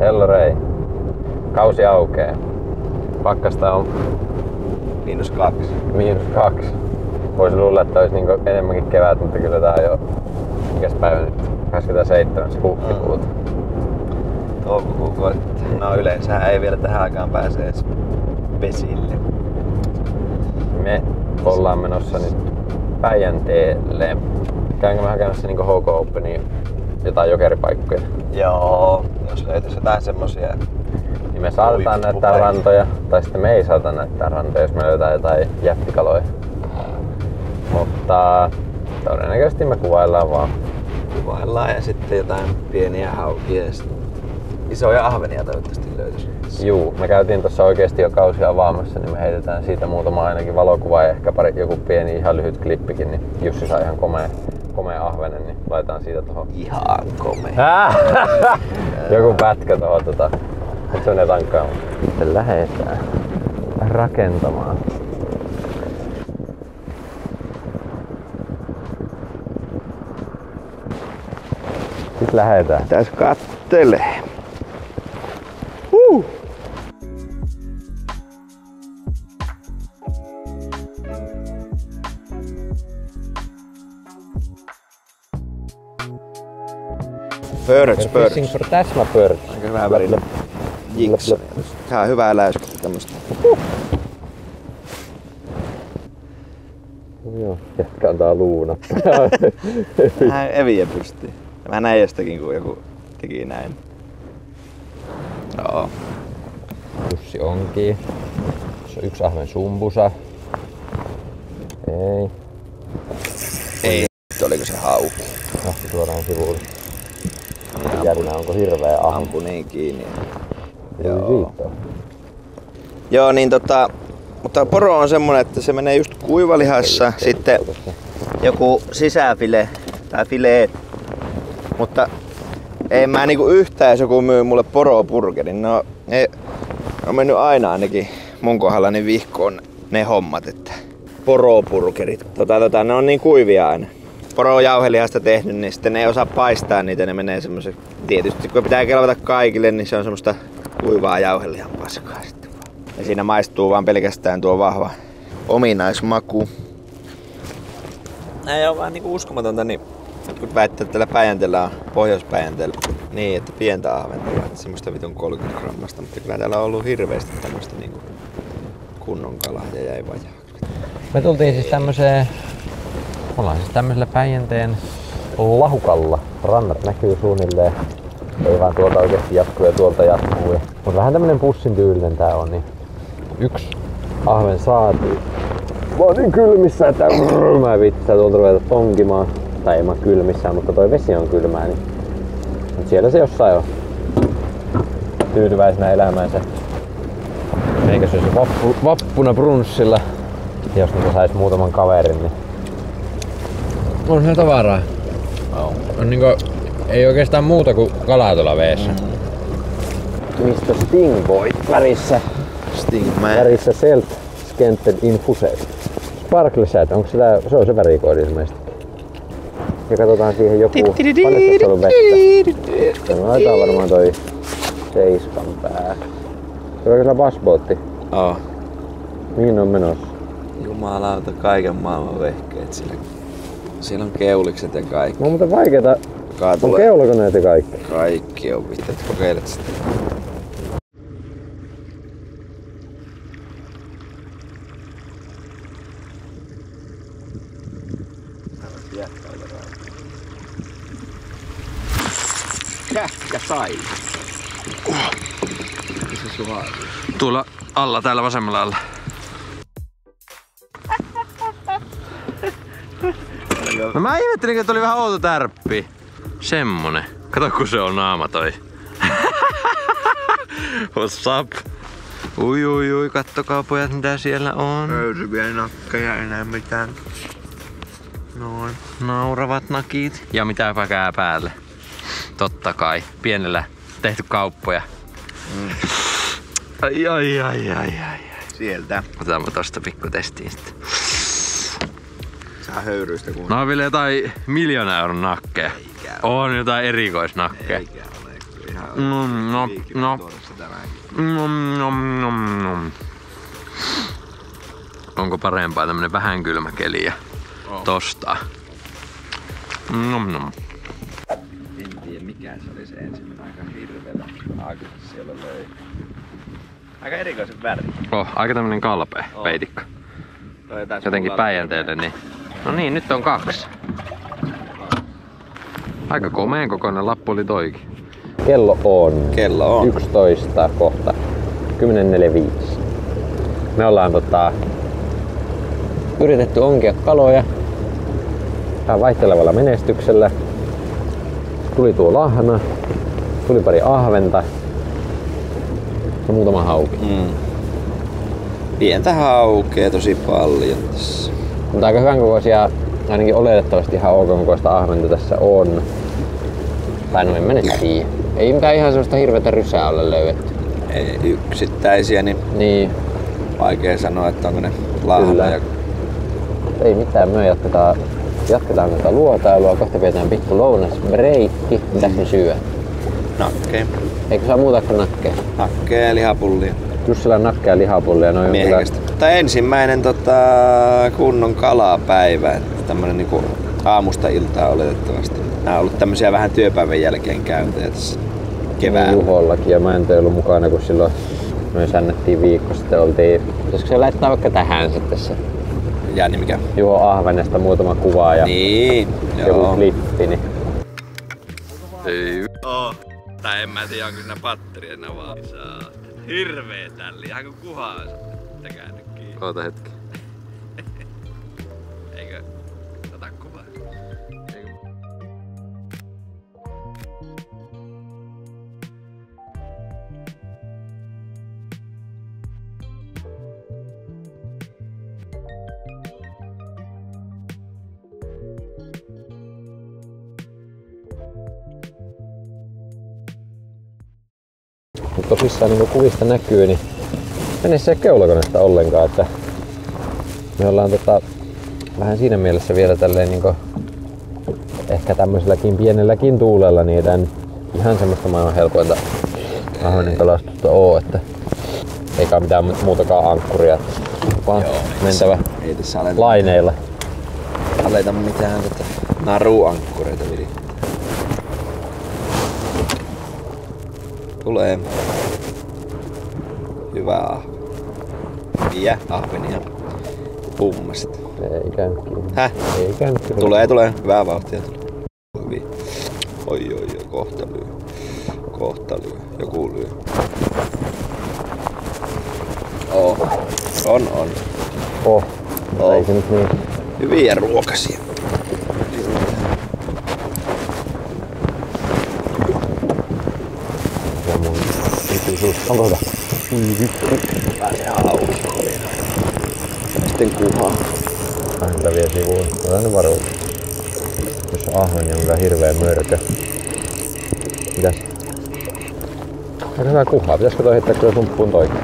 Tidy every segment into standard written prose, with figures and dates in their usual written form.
Hellorei. Kausi aukee. Pakkasta on -2. -2. Voisi luulla, että olisi niinku enemmänkin kevät, mutta kyllä tää on jo... Mikäs päivä nyt? 27. huhtikuuta. Toukokuu koittaa. No yleensä ei vielä tähän aikaan pääse edes vesille. Me ollaan menossa nyt Päijänteelle. Käynkö mä hakemassa niinku HK Openiin jotain jokeripaikkoja? Joo, jos löytyisi jotain semmosia. Niin me saatetaan näyttää rantoja, tai sitten me ei saata näyttää rantoja, jos me löytää jotain jättikaloja. Mutta todennäköisesti me kuvaillaan vaan. Kuvaillaan ja sitten jotain pieniä haukia ja isoja ahvenia toivottavasti löytyisi. Juu, me käytiin tuossa oikeesti jo kausia avaamassa, niin me heitetään siitä muutama ainakin valokuva ja ehkä joku pieni ihan lyhyt klippikin, niin Jussi saa ihan komea ahvenen, niin laitetaan siitä tohon. Ihan komea. Joku pätkä tohon et se on ne tankkaamaan. Sitten lähdetään rakentamaan. Sitten lähdetään. Pitäis kattelee. Birds. Fishing for täsmäpörts. Aika hyvää värillä. Jigs. Tää on hyvää läyskästä tämmöstä. Joo, jätkä antaa luuna. Vähän eviä pystyy. Mä näin jostakin, kun joku teki näin. Joo. Jussi onkii. Se on yksi ahven sumbusa. Ei. Ei. Oliko se hauki? Lähti suoraan sivulle. Järinä onko hirveä ahven? Ampu niin kiinni. Joo. Joo, niin mutta poro on semmonen, että se menee just kuivalihassa, sitten joku sisäfile tai fileet. Mutta ei mä niinku yhtään, jos joku myy mulle poroburgerin. No, on mennyt aina ainakin mun kohdalla niin vihkoon ne hommat, että poroburgerit. Ne on niin kuivia aina. Porojauhelihasta tehnyt, niin sitten ne ei osaa paistaa niitä, ne menee semmoisen. Tietysti kun pitää kelvata kaikille, niin se on semmoista kuivaa jauhelihan paskaa sitten. Ja siinä maistuu vaan pelkästään tuo vahva ominaismaku. Ei ole vaan niinku uskomatonta, niin kun väittää, että täällä Päijänteellä on Pohjois-Päijänteellä niin, että pientä ahventa vaan, semmoista vitun 30 grammasta, mutta kyllä täällä on ollut hirveästi tämmöistä niinku kunnon kalaa ja jäi vajaaksi. Me tultiin siis ollaan siis tämmöisellä Päijänteen lahukalla. Rannat näkyy suunnilleen. Ei vaan tuolta oikeesti jatkuu ja tuolta jatkuu. Mut vähän tämmönen pussin tyylinen tää on, niin yksi ahven saatiin. Mä oon niin kylmissä, että mä en viittä tuolta ruveta tonkimaan. Tai ei mä kylmissään, mutta toi vesi on kylmää, niin mut siellä se jossain on tyytyväisenä elämäänsä. Meikä se vappuna brunssilla. Jos niitä sais muutaman kaverin, niin on se tavaraa. On niinku, ei oikeastaan muuta kuin kalaa tuolla veessä. Mistä Stingboy värissä? Stingman. Värissä Selt Scented Infused. Sparkle Set, onko se on se värikoodi ilmeisesti. Ja katsotaan siihen joku, paljon tässä on ollut vettä. Se laitetaan varmaan toi 7 pää. Se on kyllä bassbootti. Mihin on menossa? Jumalauta, kaiken maailman vehkeet sillä. Siellä on keulikset ja kaikki. No mutta vaikeeta. On keulakoneet ja kaikki. Kaikki on vittu, että kokeilet sitä. Kähkä sai. Missä se vaatii? Tuolla alla, täällä vasemmalla alla. No mä ihmettelin, että oli vähän outo tärppi. Semmonen. Kato kun se on naama toi. What's up? Ui, kattokaa pojat mitä siellä on. Höyryviä nakkeja, enää mitään. Noin. Nauravat nakit. Ja mitä päkää päälle. Totta kai. Pienellä tehty kauppoja. Ai. Sieltä. Otetaanpa tosta pikku testiin sitten. Saa höyryistä kun. No on vielä jotain 1 000 000 euron nakkeja. On jotain erikoisnakkeja. Eikä ole ihan Onko parempaa tämmönen vähän kylmä keli ja tostaa? En tiedä mikä se oli se ensimmäinen. Aika hirveellä aakassa siellä löi. Aika erikoisen väri. Aika tämmönen kalpea peitikka. Jotenkin Päijänteelle niin. No niin, nyt on 2. Aika komeen kokoinen lappu oli toikin. Kello on 11 kohta. 10.45. Me ollaan yritetty onkia kaloja vähän vaihtelevalla menestyksellä. Tuli tuo lahna, tuli pari ahventa ja muutama hauki. Pientä haukea tosi paljon tässä. Mutta aika hyvän kokoisia, ainakin oletettavasti ihan ok kokoista ahventa tässä on. Tai no en mä nyt tiedä. Ei mitään ihan semmoista hirveätä rysää ole löydetty. Ei yksittäisiä, niin vaikea sanoa, että onko ne lahna. Ei mitään, me jatketaan tätä luotailua. Kohta pidetään pikku lounasbreikki. Mitäs me syö? Nakkeen. Eikö saa muuta kuin nakkeen? Nakkeen ja lihapullia. Jussilla on nakkeja ja lihapullia. Miehekästä. Tai ensimmäinen kunnon kalapäivä. Tämmönen niinku aamusta iltaa oletettavasti. Nää on ollut tämmösiä vähän työpäivän jälkeen käyntejä tässä keväällä. Juhollakin ja mä en ollut mukana, kun silloin me sännettiin viikko sitten. Pitäisikö se laittaa vaikka tähän sitten se? Ja niin mikä? Juho ahvenesta muutama kuva ja joku klippi. Niin. Tai en mä tiedä, onko siinä patteria vaan. Hirveä tälli, ihan kuin kuhaansa. Pitäkää nyt kiinni. Oota hetki. Eikö? Ota kuvaa. Mutta tosissaan niin kuin kuvista näkyy, niin veneessä ei ole keulakonetta ollenkaan, että me ollaan vähän siinä mielessä vielä tälleen niin kuin ehkä tämmöiselläkin pienelläkin tuulella niin ihan semmoista maailman helpointa ahvenen kalastusta oo, että eikä mitään muutakaan ankkuria, vaan mentävä laineilla. Aleta mitään naruankkureita virittää. Tulee hyvä ahven. Viä ahvenia. Pummasit. Ei käynyt kiinni. Häh? Ei käynyt kiinni. Tulee. Hyvää vauhtia tulee. Hyvin. Oi. Kohta lyö. Joku lyö. On. Ei se nyt niin. Hyviä ruokasia. Onko hyvä? Pääsee auki. Sitten kuhaa. Häntä vie sivuun. Ota ne varuut. Jos on ahveni, on kyllä hirveä mörkö. Mitäs? Aika hyvää kuhaa. Pitäisikö toi heittää kyllä sumppuun toikin?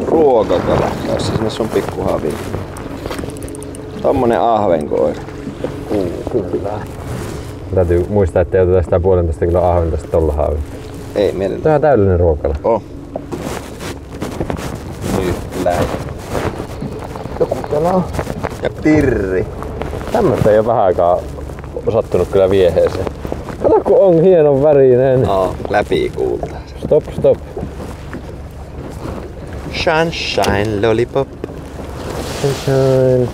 Ruokakala. Tässä sinne sun pikkuhavi. Tommonen ahvenkoira. Kyllä. Täytyy muistaa, ettei oteta sitä 1,5 kiloa ahventa sit tolla haavilla. Ei meidän. Tämä on täydellinen ruokala. Nyt lähe. Joku kala. Ja pirri. Tämmöstä ei oo vähän aikaa osattunut kyllä vieheeseen. Kato kun on hienon värinen. Läpi kuultaa. Stop. Sunshine lollipop. Sunshine.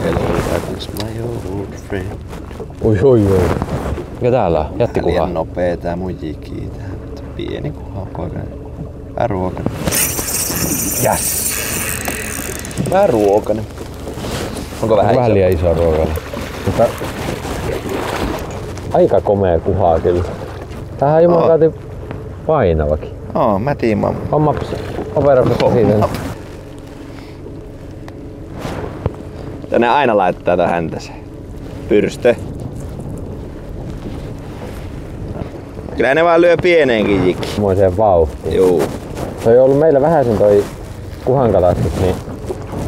Hello, that is my old friend. Oi. Mikä täällä on? Jättikuha. Liian nopee tää mujikii tää. Pieni kuha koirainen. Vähän ruokainen. Yes! Vähän ruokainen. Onko vähän liian iso ruokala? Mutta aika komea kuhaa kyllä. Tämähän on jumalauti painavakin. Mä tiimaan. Hommaps operapista siitä. Tänne aina laittaa tähän häntäseen. Pyrstö. Kyllä ne vaan lyö pieneenkin jikki. Moiseen vauhtiin. Juu. Toi on ollut meillä vähän sen toi kuhankalastus, niin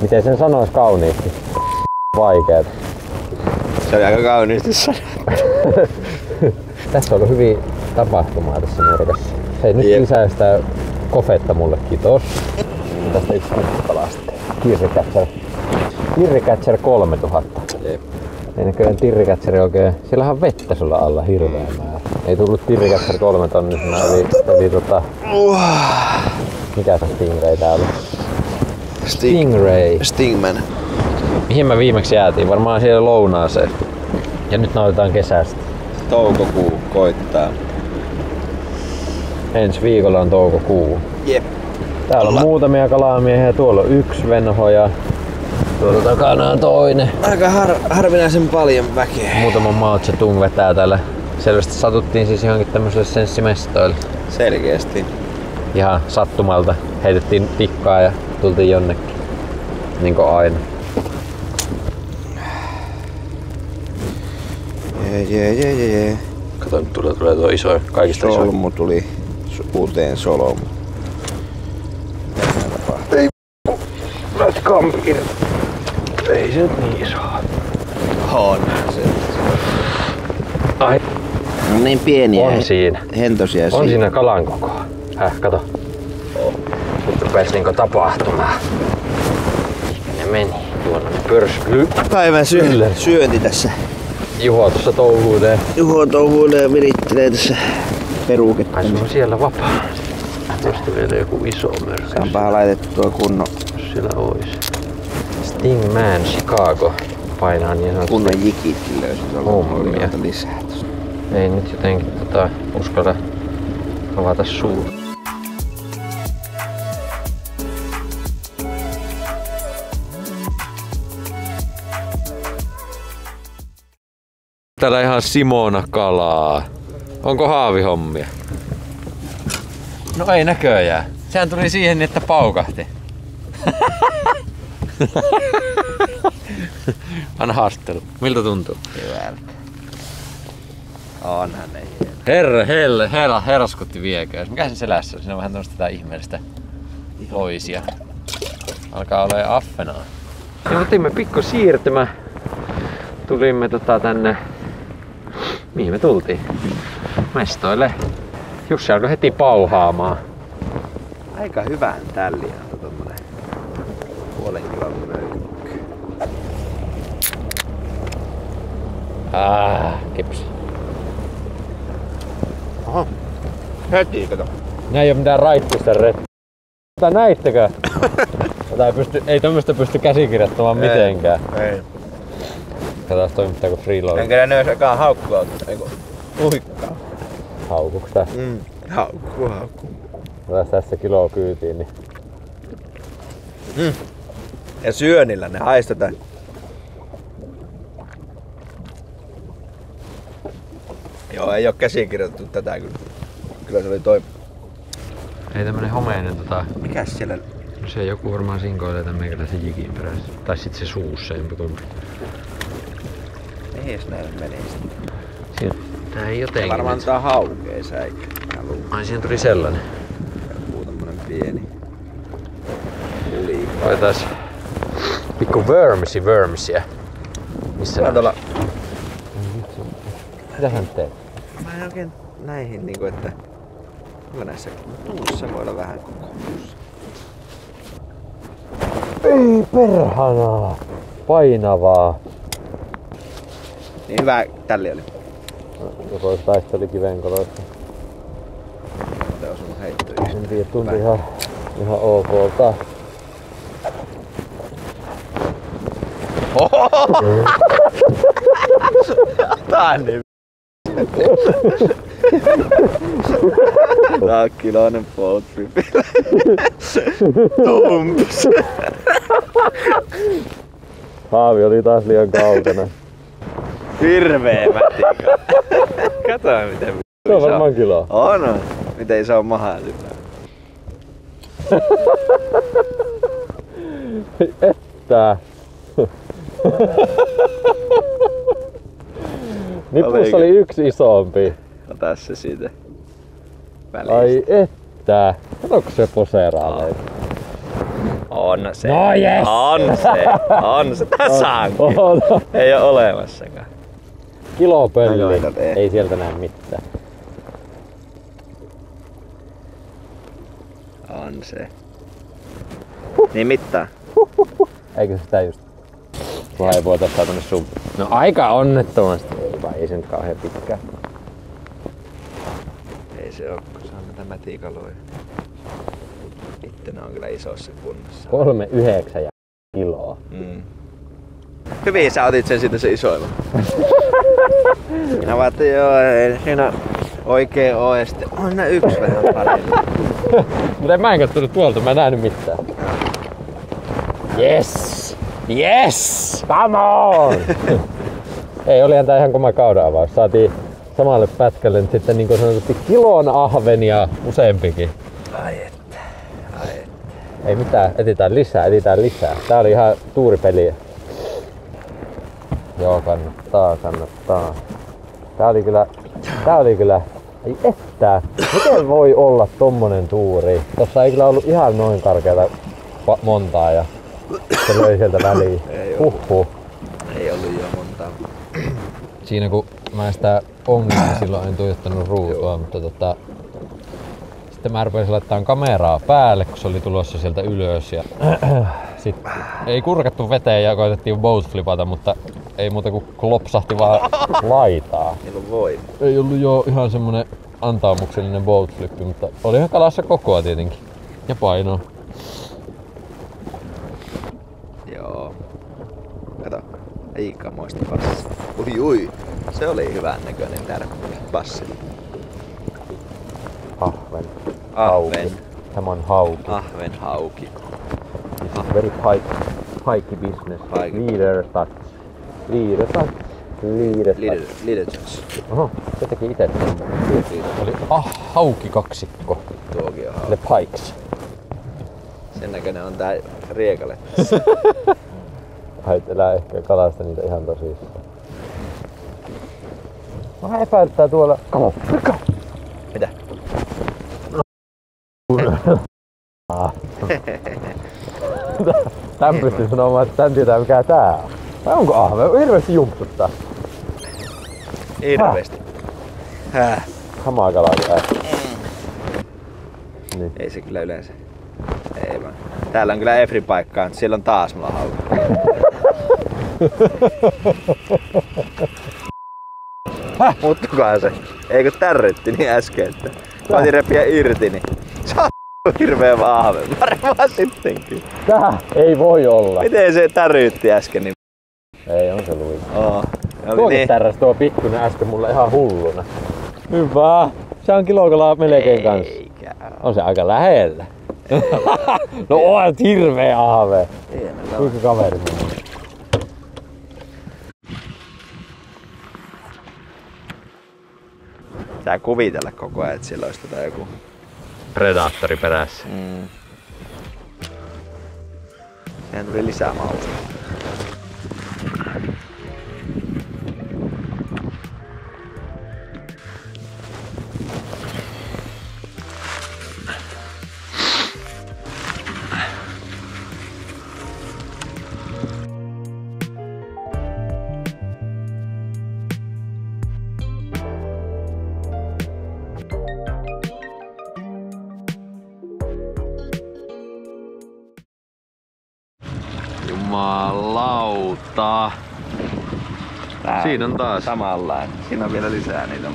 miten sen sanois kauniisti? Vaikeet. Se oli aika kauniisti sanottu. Tässä on ollut hyviä tapahtumaa tässä nurkassa. Hei, nyt lisää sitä kofetta mulle, kiitos. Tästä yksi palaa sitten. Tirricatcher 3000. Jep. Ei näköjään Tirricatcher oikein. Siellähän on vettä sulla alla hirveä määrä. Ei tullut Tirricatcher 3 tonnisena, eli mikä se Stingray tää oli? Stingray. Stingman. Mihin mä viimeksi jäätiin? Varmaan siellä lounaaseen. Ja nyt nautitaan kesästä. Toukokuu koittaa. Ensi viikolla on toukokuu. Jep. Täällä on muutamia kalamiehiä. Tuolla on yksi venho ja tuolla takana on toinen. Aika harvinaisen paljon väkeä. Muutama Mao Zedong vetää täällä. Selvästi satuttiin siis johonkin tämmöiselle senssimestoille. Selkeästi. Ihan sattumalta heitettiin tikkaa ja tultiin jonnekin. Niinku aina. Jee. Kato, nyt tulee tuo iso, kaikista iso. Solmu tuli uuteen solmu. Ei, lähti kampir. Ei se nyt niin iso. On se. Ai. No niin pieniä. On siinä. Hentosia on siinä kalan koko. Kato. Nyt rupes niinku tapahtumaan. Ne meni. Tuonne ne pörskyy. Päivän syönti tässä. Juho tuossa touhuilee. Juho touhuilee ja virittelee tässä peruketta. Ai se on siellä vapaa. Tästä vielä joku iso mörkö. Saanpahan laitettua kunnon. Jos siellä ois. Stingman Chicago painaa niin sanotusti. Kunnon jikitkin löysit hommia. Lisää tossa. Ei nyt jotenkin uskalla avata suu. Täällä ihan Simona kalaa. Onko haavihommia? No ei näköjään. Sehän tuli siihen, että paukahti. Anna haastelu. Miltä tuntuu? Hyvältä. Onhan ne hieno. Herraskutti vieköön. Mikä se selässä on? Siinä on vähän tämmöstä ihmeellistä loisia. Alkaa olemaan affenaa. Ja otimme pikku siirtymä. Tulimme tänne. Mihin me tultiin? Mestoille. Jussi alkoi heti pauhaamaan. Aika hyvän tälliä on tommonen puolen kilon möykky. Kips. Oho. Heti kato. Nää ei oo mitään raittista rettiä. Näittekö? Ei tämmöstä pysty käsikirjoittamaan mitenkään. Ei. Katsotaan toimittaako freeload. Enkä ne ois ekaan haukkua, eiku uikkaa. Haukuks tää? Haukkuu. Otas tässä kiloa kyytiin, niin... Ja syönnillä ne haistetaan. Joo, ei oo käsikirjoitettu tätä kyllä. Kyllä se oli toi... Ei tämmönen homeinen Mikäs siellä... No se joku varmaan sinkoilee tän meikäläisen jikin perässä. Tai sit se suussa jompikumpi. Mihin näille menee sitten? Siinä... Tää ei jotenkin... Varmaan tää haukee säikä. Ai siihen tuli sellainen. Joku tommonen pieni. Koetais... Pikku wormsia. Missä Tää tuolla... Mitä sä nyt teet? Mä en oikein näihin niinku, että... Onko näissä puussa voi olla vähän kokoomussa? Ei perhanaa! Painavaa. Niin hyvä tälli oli. Joko taisteli kivenkoloista. Tää on sun heitto. En tiedä, tuntui ihan okolta. Tää on niin Tää on kiloinen poltpipi. Tumps. Haavi oli taas liian kaukana. Hirvee mätikä. Kato miten Se on varmaan kilo. On. Miten se on mahaa sillä. Että. Nipussa oli yksi isompi. Ota se siitä välistä. Ai että. Katsoks se poseeraa meitä? On se. No jes! On se. Tässä onkin. Ei oo olemassakaan. Kilopölli. Ei sieltä näe mitään. On se. Niin mittaa. Eikö se sitä just? Vai ei voita ottaa tonne sun. No aika onnettomasti. Ei vai ei se nyt kauhean pitkään. Ei se oo, kun se on näitä mätikaloja. Itse ne on kyllä isossa kunnossa. 3,9 kiloa. Hyvin sä otit sen siitä se isoilla. Minä vaan, että joo, ei siinä oikein oo. Ja sitten on nää yksi vähän paremmin. Mutta en mä en kattonut tuolta, mä en nähnyt mitään. Yes! Yes! Come on! Ei, olihan tää ihan kova kauden avaus. Saatiin samalle pätkälle nyt sitten niin kuin sanotusti kilon ahvenia useampikin. Ai että. Ei mitään, etitään lisää. Tää oli ihan tuuripeliä. Joo, kannattaa. Tää oli kyllä, ei ettää. Miten voi olla tommonen tuuri? Tossa ei kyllä ollut ihan noin karkeata montaa ja se löi sieltä väliin. Ei ollut jo montaa. Siinä kun mä sitä ongin, niin silloin en tuijottanut ruutua, mutta sitten mä rupesin laittamaan kameraa päälle, kun se oli tulossa sieltä ylös. Ja sitten ei kurkattu veteen ja koitettiin boat flipata, mutta ei muuta kuin klopsahti vaan laitaa. Ei ollut jo ihan semmonen antaumuksellinen boat flippi, mutta oli ihan kalassa kokoa tietenkin. Ja painoa. Joo. Kato, aikamoista passia. Ui. Se oli hyvän näköinen passi. Ahven. Ahven. Tämä on hauki. Ahven hauki. This is very pikey business. Leader touch. Oho, se teki ite. Oli hauki kaksikko. Tuokin on hauki. The pikes. Sen näköinen on tää riekale. Hait elää ehkä kalasta niitä ihan tosissaan. Vähän epäilyttää tuolla. Kalo! Mitä? Tän pystyy sanomaan, että tän tietää mikä tää on. Vai onko ahve? Hirveesti jumpsuttaa. Hirveesti. Samaa kalaa kuin niin. Ei se kyllä yleensä. Ei vaan. Täällä on kyllä Efrin paikkaa, siellä on taas mulla hauki. Muuttukohan se? Eikö tärrytti niin äsken, että mä otin repiä irti, niin se on hirveen vahve. Varmaan sittenkin. Tää ei voi olla. Miten se tärrytti äsken? Niin... Ei, on se luin. Tuokin niin. Tärräs tuo pikkunen äsken mulle ihan hulluna. Hyvä. Se on kilokalaa melkein kanssa. On se aika lähellä. No oot hirveä ahve. Kuinka kaveri mun? Tää kuvitella koko ajan, että siellä olisi joku predaattori perässä. Sehän tuli lisää mausta. Jumalauta. Siinä on taas. Samanlainen. Siinä on vielä lisää niitä.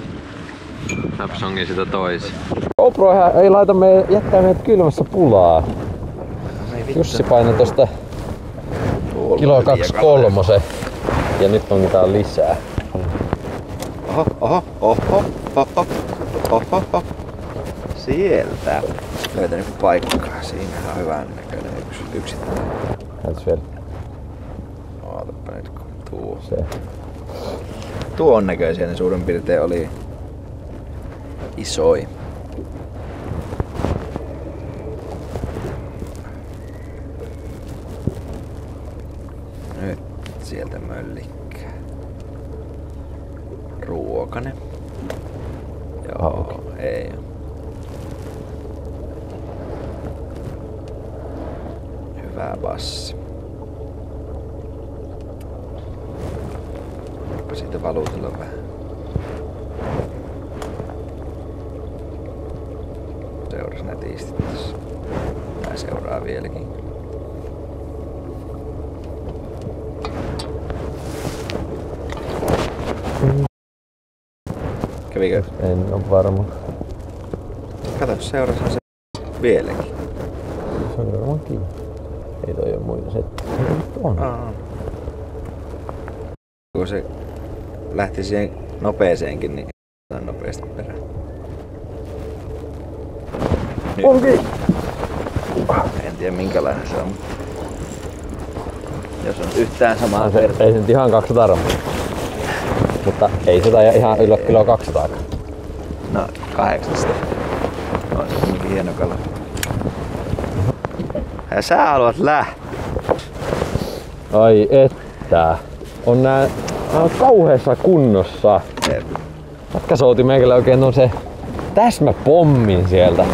Napsongin sitä toisi. GoPro ei laita jättää meidät kylmässä pulaa. Jussi painoi tosta kilo 23 ja nyt on tää lisää. Oho. Sieltä. Löytänyt paikkaa. Siinä on hyvän näköinen yksittäinen. Näytäis vielä. Ootapa nyt kun tuo. Tuon näköisiä ne suurin piirtein oli isoi. Nyt sieltä möllikkää. Ruokanen. Joo, ei oo. Hyvä bassi. Voipa siitä valutella vähän. Seuras nätisti tässä. Tää seuraa vieläkin. Kävikö? En oo varma. Kato, seurasi se vieläkin. Se on varmaan kiinni. Ei toi oo muita settiä. On. Kun se lähti siihen nopeeseenkin, niin otetaan nopeasti perään. Onkin! En tiedä minkälainen se on, mutta jos on yhtään samaa se, ei se nyt ihan 200 grammaa. Mutta ei se taida ihan yllä kilo 200. No 800. On se kuitenkin hieno kala. Ja sä haluat lähteä. Ai että. On nää kauheessa kunnossa. Jätkä souti meikälle oikein se täsmäpommin sieltä.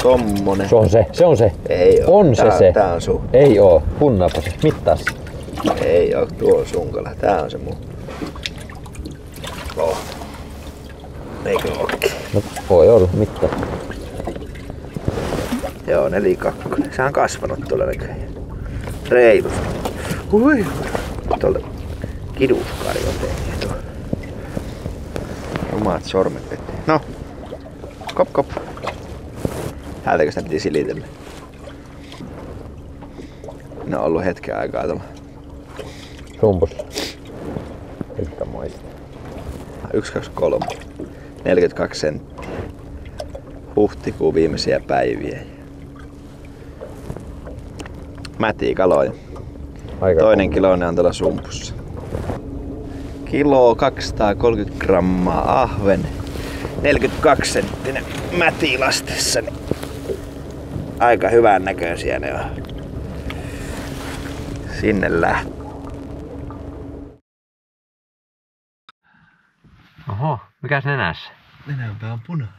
Tommonen. Se on se. Ei oo. On se. Tää on sun. Ei oo. Punnaapa se. Mittaas. Ei oo. Tuo on sun kala. Tää on se mun. Oh. Eikö ookin? No voi olla. Mittaa. Joo, 42. Se on kasvanut tuolla näköjään. Reilusti. Hui. Tuolta kiduskari on tehty tuo. Rumaat sormet eteen. No. Kop kop. Täältäkö sitä piti silitellä? Ne on ollut hetken aikaa tuolla. Sumpus. Yhtä moista. 1, 2, 3. 42 senttiä. Huhtikuun viimeisiä päiviä. Mätiä kaloja. Aika Toinen kiloinen on tuolla sumpussa. Kilo 230 grammaa ahven. 42 senttinen mätilastessa. Niin aika hyvän näköisiä ne on. Sinne lähtee. Oho, mikäs nenässä? Nenänpää on punainen.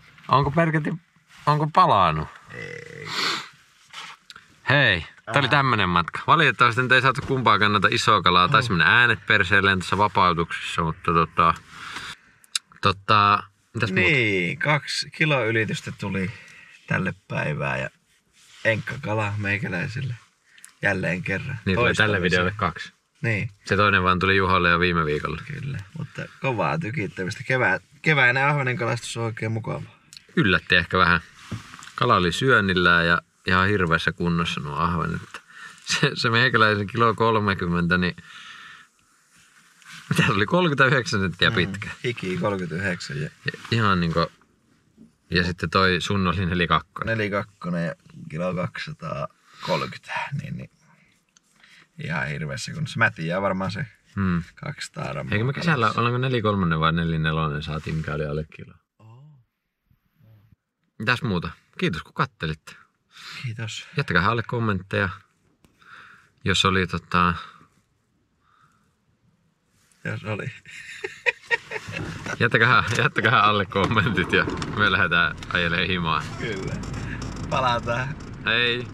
Onko palaanut? Ei. Hei, tää oli tämmönen matka. Valitettavasti nyt ei saatu kumpaakaan näitä isoa kalaa. Taisi mennä äänet perseelleen tässä vapautuksessa, mutta mitäs niin, 2 kilo ylitystä tuli tälle päivään ja enkkakala meikäläiselle jälleen kerran. Niin tuli tälle videolle 2. Niin. Se toinen vaan tuli Juholle jo viime viikolla. Kyllä, mutta kovaa tykittämistä. Keväinen ahvenen kalastus on oikein mukava. Yllätti ehkä vähän. Kala oli syönnillään ja ihan hirveässä kunnossa nuo ahvenet. Se meikäläisen kilo 30, niin mitä se oli 39 senttiä pitkä. Hiki 39 ja ihan niinku. Ja sitten toi sun oli 42. 42 ja kilo 230, niin ihan hirveässä kunnossa. Mä tiedän varmaan se 200 grammaa. Eikö me kesällä, ollaanko 43 vai 44 saatiin, mikä oli alle kilo? Mitäs muuta? Kiitos kun kattelitte. Kiitos. Jättäkää alle kommentteja, jos oli Jos oli. Jättäkää alle kommentit ja me lähdetään ajelemaan himaan. Kyllä. Palataan. Hei!